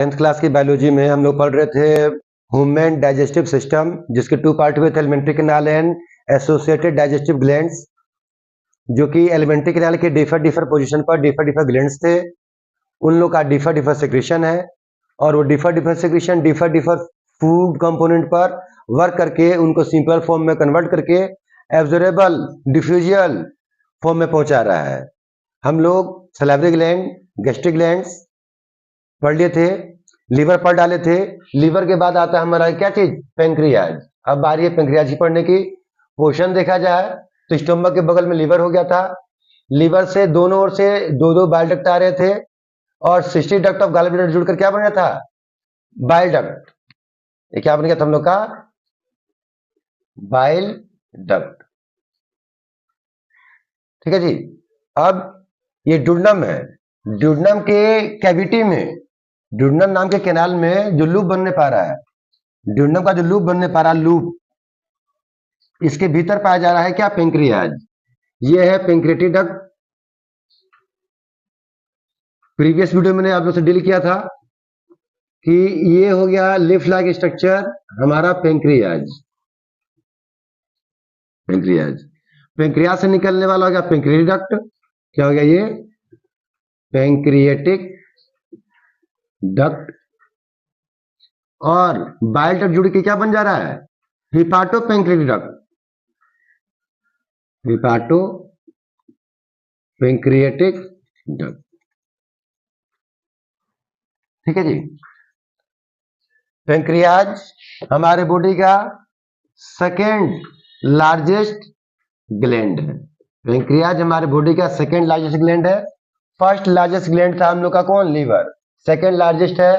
10th class की biology में हम लोग पढ़ रहे थे ह्यूमन डाइजेस्टिव सिस्टम, जिसके 2 पार्ट हुए थे, alimentary canal and associated digestive glands, जो कि एलिमेंट्री कैनाल के डिफर पोजीशन पर डिफर ग्लैंड्स थे। उन लोग का डिफर सेक्रेशन है और वो differ secretion differ food component पर वर्क करके उनको सिंपल फॉर्म में कन्वर्ट करके एब्जॉर्बेबल डिफ्यूजियल फॉर्म में पहुंचा रहा है। हम लोग सैलिवरी ग्लैंड, गैस्ट्रिक ग्लैंड्स पढ़ लिए थे, लीवर पढ़ डाले थे। लीवर के बाद आता है हमारा क्या चीज, पेंक्रियाज। अब बारी है पेंक्रियाज की पढ़ने की। पोषण देखा जाए तो स्टोमक के बगल में लीवर हो गया था। लीवर से दोनों ओर से दो बाइल डक्ट आ रहे थे और cystic duct of gall bladder जुड़कर क्या बन गया था, बाइल डक्ट। ये क्या बन गया था हम लोग का, बाइल डक्ट। ठीक है जी। अब ये डुडनम है, डुडनम के कैविटी में, डुडनम नाम के कैनाल में जो लूप बनने पा रहा है, डुडनम का जो लूप बनने पा रहा है, लूप, इसके भीतर पाया जा रहा है क्या, पेंक्रियाज। ये है पेंक्रेटिक डक्ट। प्रीवियस वीडियो में मैंने आप लोग से डील किया था कि ये हो गया लिफ लाइक स्ट्रक्चर हमारा पेंक्रियाज। पेंक्रियाज, पेंक्रियाज से निकलने वाला हो गया पेंक्रेटिक डक्ट। क्या हो गया ये, पेंक्रिएटिक डक्ट। और बाइल डक्ट जुड़ के क्या बन जा रहा है, hepato pancreatic duct. Hepato pancreatic duct. ठीक है जी। पेंक्रियाज हमारे बॉडी का सेकेंड लार्जेस्ट ग्लैंड है। पेंक्रियाज हमारे बॉडी का सेकेंड लार्जेस्ट ग्लैंड है। फर्स्ट लार्जेस्ट ग्लैंड था हम लोग का कौन, लीवर। सेकेंड लार्जेस्ट है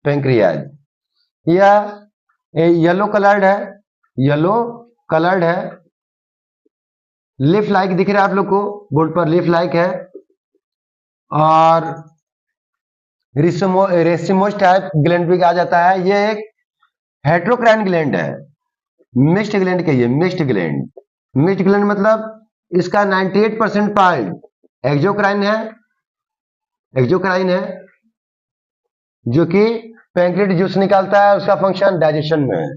पेंक्रियाज। यह येलो कलर्ड है, येलो कलर्ड है। लिफ लाइक दिख रहा है आप लोग को बोर्ड पर, लिफ लाइक है। और रेसिमोस टाइप ग्लैंड भी कहा जाता है। यह एक हेट्रोक्राइन ग्लैंड है, मिक्स्ड ग्लैंड कहिए, मिक्स्ड ग्लैंड। मिक्स्ड ग्लैंड मतलब इसका 98% पार्ट एक्सोक्राइन है, एक्सोक्राइन है, जो कि पैंक्रियाटिक जूस निकालता है, उसका फंक्शन डाइजेशन में है।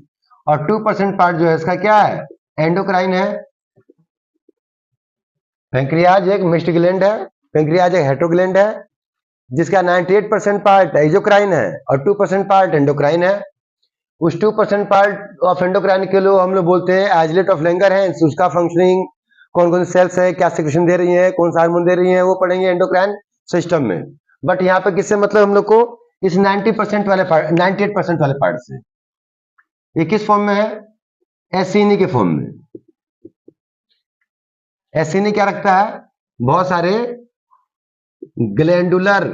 और 2% पार्ट जो है इसका क्या है, एंडोक्राइन है। पैंक्रियाज एक मिक्स्ड ग्लैंड है, पैंक्रियाज एक हेट्रोग्लैंड है, जिसका 98% पार्ट एक्सोक्राइन है और 2% पार्ट एंडोक्राइन है। उस 2% पार्ट ऑफ एंडोक्राइन के लिए हम लोग बोलते हैं आइसोलेट ऑफ लैंगरहैंस। उसका फंक्शनिंग, कौन कौन से सेल्स है, क्या सिक्रेशन दे रही है, कौन सा हार्मोन दे रही है, वो पढ़ेंगे एंडोक्राइन सिस्टम में। बट यहाँ पे किससे मतलब हम लोग को, इस 90% वाले पार्ट, 98% वाले पार्ट से। ये किस फॉर्म में है, एसिनी के फॉर्म में। एसिनी क्या रखता है, बहुत सारे ग्लैंडुलर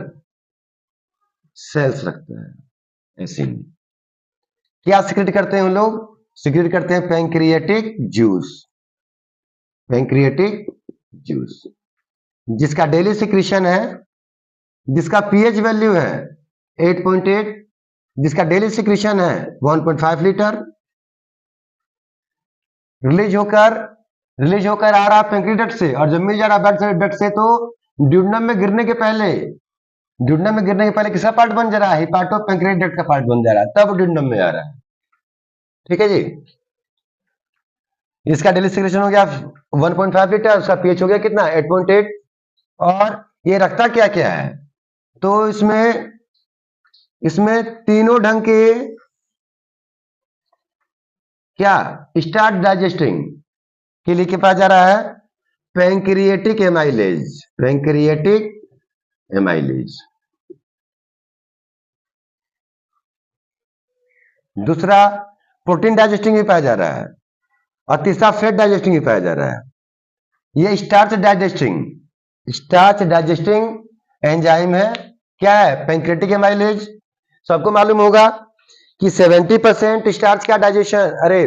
सेल्स रखता है एसिनी। क्या सिक्रेट करते हैं उन लोग, सिक्रेट करते हैं पैंक्रियाटिक जूस। पैंक्रियाटिक जूस जिसका डेली सिक्रीशन है, जिसका पीएच वैल्यू है 8.8, जिसका डेली सिक्रीशन है 1.5 लीटर, रिलीज होकर आ रहा पैंक्रियाटिक डक्ट से, और जब मिल जा रहा डक्ट से तो ड्यूडनम में गिरने के पहले, ड्यूडनम में गिरने के पहले किसका पार्ट बन जा रहा है, हिपाटो पैंक्रियाटिक डक्ट का पार्ट बन जा रहा है, तब ड्यूडनम में आ रहा है। ठीक है जी। इसका डेली सिक्रेशन हो गया 1.5 लीटर, उसका पीएच हो गया कितना, 8.8। और ये रखता क्या क्या है, तो इसमें तीनों ढंग के क्या, स्टार्ट डाइजेस्टिंग के लिए क्या पाया जा रहा है, पैंक्रियाटिक एमाइलेज। Pancreatic amylase. दूसरा प्रोटीन डाइजेस्टिंग भी पाया जा रहा है, और तीसरा फैट डाइजेस्टिंग भी पाया जा रहा है। ये स्टार्च डाइजेस्टिंग एंजाइम है। क्या है, पैंक्रियाटिक एमाइलेज। सबको मालूम होगा कि 70% स्टार्च का डाइजेशन, अरे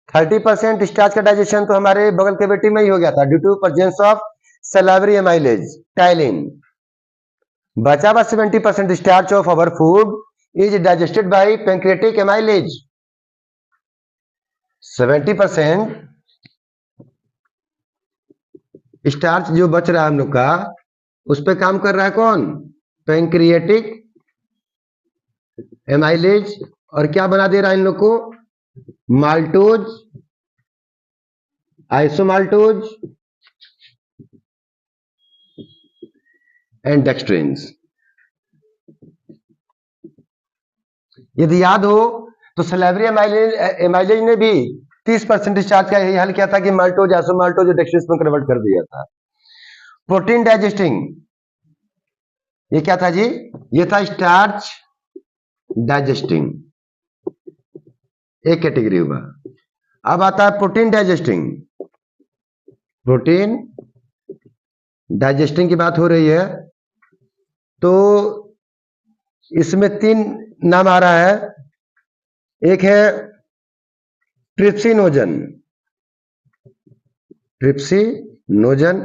30% स्टार्च का डाइजेशन तो हमारे बगल के बेटी में ही हो गया था, due to presence of salivary amylase, ptyalin. बचा हुआ 70% starch of our food is digested by pancreatic amylase. 70% starch जो बच रहा है हम लोग का, उस पर काम कर रहा है कौन, पैंक्रियाटिक एमाइलेज, और क्या बना दे रहा है इन लोग को, माल्टोज, आइसोमाल्टोज एंड डेक्सट्रेंस। यदि याद हो तो सलेवरी एमाइलेज ने भी 30% चार्ज का यही हल किया था कि माल्टोज, आइसोमाल्टोज और डेक्सट्रेंस में कन्वर्ट कर दिया था। प्रोटीन डाइजेस्टिंग, ये क्या था जी, ये था स्टार्च डाइजेस्टिंग, एक कैटेगरी हुआ। अब आता है प्रोटीन डाइजेस्टिंग। प्रोटीन डाइजेस्टिंग की बात हो रही है तो इसमें 3 नाम आ रहा है। एक है ट्रिप्सिनोजन, ट्रिप्सिनोजन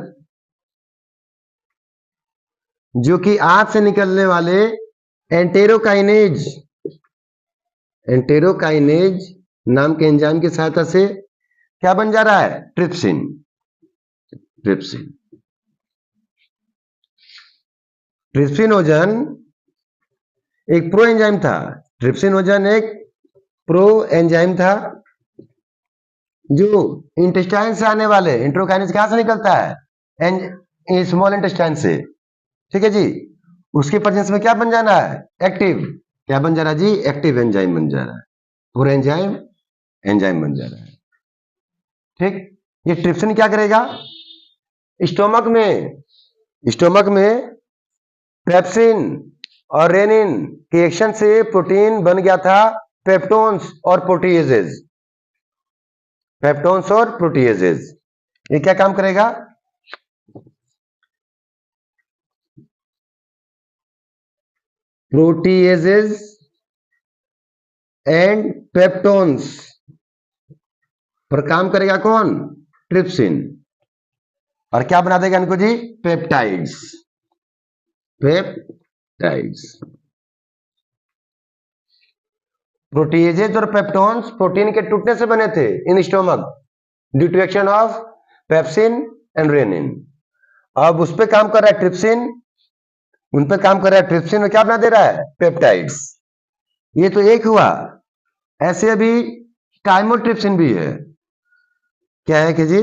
जो कि आंत से निकलने वाले एंटेरोकाइनेज, एंटेरोकाइनेज नाम के एंजाइम की सहायता से क्या बन जा रहा है, ट्रिप्सिन। ट्रिप्सिन, ट्रिप्सिनोजन एक प्रो एंजाइम था। ट्रिप्सिनोजन एक प्रो एंजाइम था जो इंटेस्टाइन से आने वाले एंटेरोकाइनेज कहां से निकलता है, स्मॉल इंटेस्टाइन से, ठीक है जी। उसके प्रेजेंस में क्या बन जाना है, एक्टिव, क्या बन जा रहा है जी, एक्टिव एंजाइम बन जा रहा है, पूरा एंजाइम एंजाइम बन जा रहा है, ठीक। ये ट्रिप्सिन क्या करेगा, स्टोमक में पेप्सिन और रेनिन के एक्शन से प्रोटीन बन गया था पेप्टोन्स और प्रोटीएजेज, पेप्टोन्स और प्रोटीएजेज। ये क्या काम करेगा, प्रोटीएजेज एंड पेप्टोन्स पर काम करेगा कौन, ट्रिप्सिन, और क्या बना देगा इनको जी, पेप्टाइड्स, पेप्टाइड्स। प्रोटीएजेज और पेप्टोन्स प्रोटीन के टूटने से बने थे in stomach due to action of pepsin and rennin. अब उस पर काम कर रहा है ट्रिप्सिन, उन पर काम कर रहा है ट्रिप्सिन, में क्या बना दे रहा है, पेप्टाइड्स। ये तो एक हुआ। ऐसे अभी काइमोट्रिप्सिन भी है, क्या है कि जी,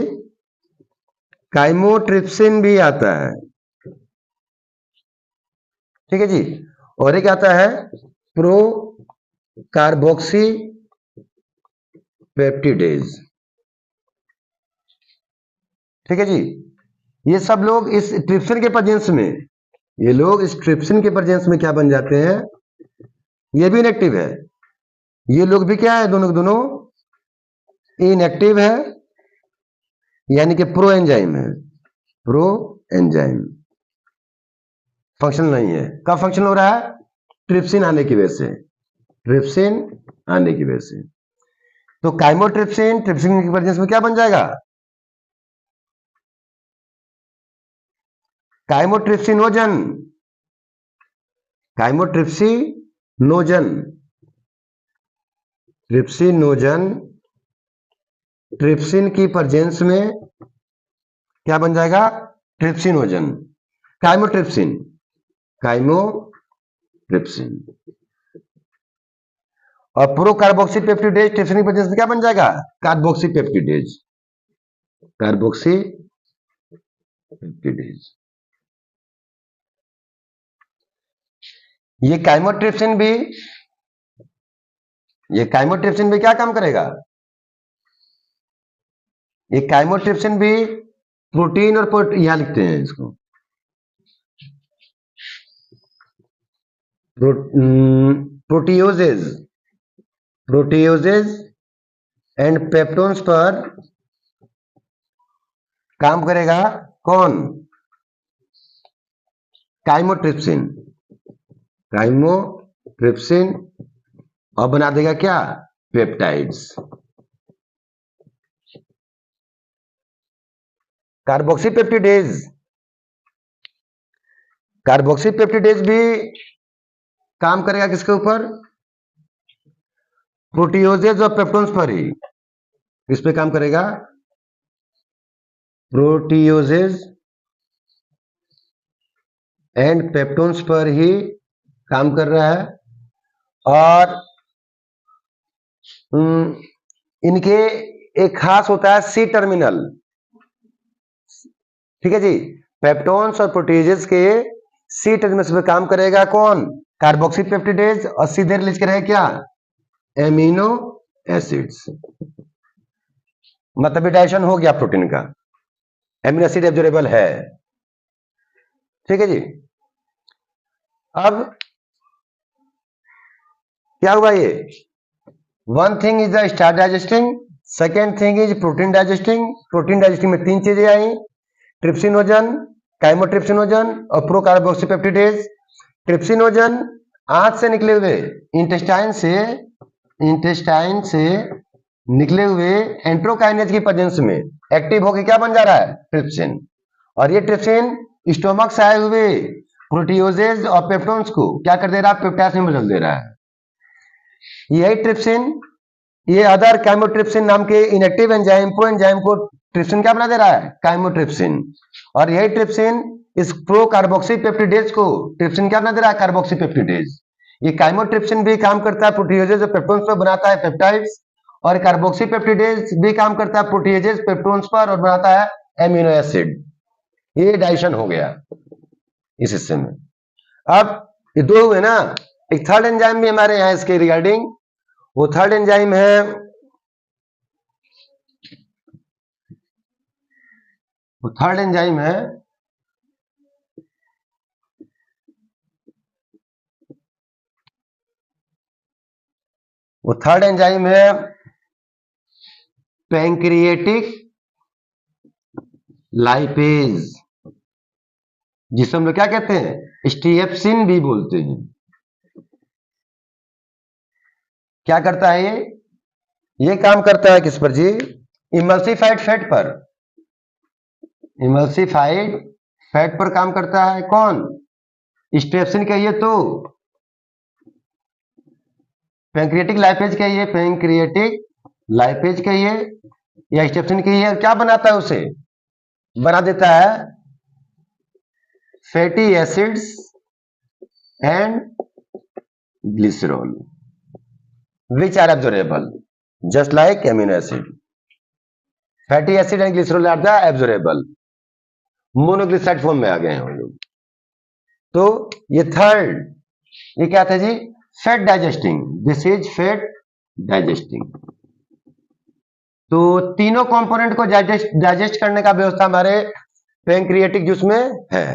काइमोट्रिप्सिन भी आता है, ठीक है जी। और एक आता है प्रो कार्बोक्सी पेप्टिडेज, ठीक है जी। ये सब लोग इस ट्रिप्सिन के प्रेजेंस में, ये लोग इस ट्रिप्सिन के प्रेजेंस में क्या बन जाते हैं, ये भी इनएक्टिव है, ये लोग भी क्या है, दोनों दोनों इनएक्टिव है, यानी कि प्रो एंजाइम है, प्रो एंजाइम, फंक्शन नहीं है। कब फंक्शन हो रहा है, ट्रिप्सिन आने की वजह से, ट्रिप्सिन आने की वजह से। तो काइमोट्रिप्सिन ट्रिप्सिन की प्रेजेंस में क्या बन जाएगा, काइमोट्रिप्सिनोजन, काइमोट्रिप्सिनोजन, ट्रिप्सिनोजन ट्रिप्सिन की प्रेजेंस में क्या बन जाएगा, ट्रिप्सिनोजन, काइमोट्रिप्सिन, काइमोट्रिप्सिन। और प्रो कार्बोक्सी पेप्टिडेज ट्रिप्सिन की प्रेजेंस में क्या बन जाएगा, कार्बोक्सी पेप्टिडेज, कार्बोक्सी पेप्टिडेज। ये काइमोट्रिप्सिन भी क्या काम करेगा, ये काइमोट्रिप्सिन भी प्रोटीन और यहां लिखते हैं इसको, प्रोटियोजेज एंड पेप्टोन्स पर काम करेगा कौन, काइमोट्रिप्सिन, काइमोट्रिप्सिन, और बना देगा क्या, पेप्टाइड्स। कार्बोक्सी पेप्टिडेज भी काम करेगा किसके ऊपर, प्रोटियोजेज और पेप्टोन्स पर ही, किस पे काम करेगा, प्रोटियोजेज एंड पेप्टोन्स पर ही काम कर रहा है। और इनके एक खास होता है सी टर्मिनल, ठीक है जी। पेप्टोन्स और प्रोटीजेज के सी टर्मिनल पे काम करेगा कौन, कार्बोक्सी पेप्टिडेज, और सीधे रिलीज करेगा क्या, एमिनो एसिड्स। मतलब डाइजेशन हो गया प्रोटीन का, एमिनो एसिड एब्जॉर्बेबल है, ठीक है जी। अब क्या हुआ, ये one thing is the star digesting, second thing is protein digesting. Protein digesting में तीन चीजें आई, ट्रिप्सिनोजन, काइमोट्रिप्सिनोजन और प्रोकार्बोक्सीपेप्टिडेज। ट्रिप्सिनोजन आंत से निकले हुए, इंटेस्टाइन से निकले हुए एंट्रोकाइनेज की प्रेजेंस में एक्टिव होकर क्या बन जा रहा है, ट्रिप्सिन। और ये ट्रिप्सिन स्टोमक से आए हुए प्रोटीओजेज और पेप्टोन्स को क्या कर दे रहा है, पेप्टाइड्स में बदल दे रहा है। यही ट्रिप्सिन, ये अदर काइमोट्रिप्सिन नाम के इनएक्टिव एंजाइम को ट्रिप्सिन क्या बना दे रहा है, काइमोट्रिप्सिन। और यही ट्रिप्सिन इस प्रो कार्बोक्सीपेप्टिडेज को ट्रिप्सिन क्या बना दे रहा है, कार्बोक्सीपेप्टिडेज। ये काइमोट्रिप्सिन भी काम करता है प्रोटीओजेज और पेप्टोन्स पर, बनाता है पेप्टाइड्स। और कार्बोक्सीपेप्टिडेज भी काम करता है प्रोटीओजेज पेप्टोन्स पर और बनाता है एमिनो एसिड। ये डाइजेशन हो गया इस हिस्से में। अब ये दो हुए ना, एक थर्ड एंजाइम भी हमारे यहाँ इसके रिगार्डिंग, वो थर्ड एंजाइम है, वो थर्ड एंजाइम है पैंक्रिएटिक लाइपेज, जिसे हम लोग क्या कहते हैं, स्टीएप्सिन भी बोलते हैं। क्या करता है ये काम करता है किस पर जी, इमल्सिफाइड फैट पर, इमल्सिफाइड फैट पर काम करता है। कौन, स्टेप्सिन कहिए तो पैंक्रिएटिक लाइपेज कहिए, पैंक्रिएटिक लाइपेज कहिए या स्टेप्सिन कहिए। क्या बनाता है, उसे बना देता है fatty acids and glycerol which are absorbable just like amino acid. Fatty acid and glycerol are the absorbable, monoglyceride form में आ गए हैं हम लोग। तो ये थर्ड, ये क्या था जी, fat digesting, this is fat digesting. तो तीनों कंपोनेंट को डाइजेस्ट करने का व्यवस्था हमारे पैंक्रिएटिक जूस में है।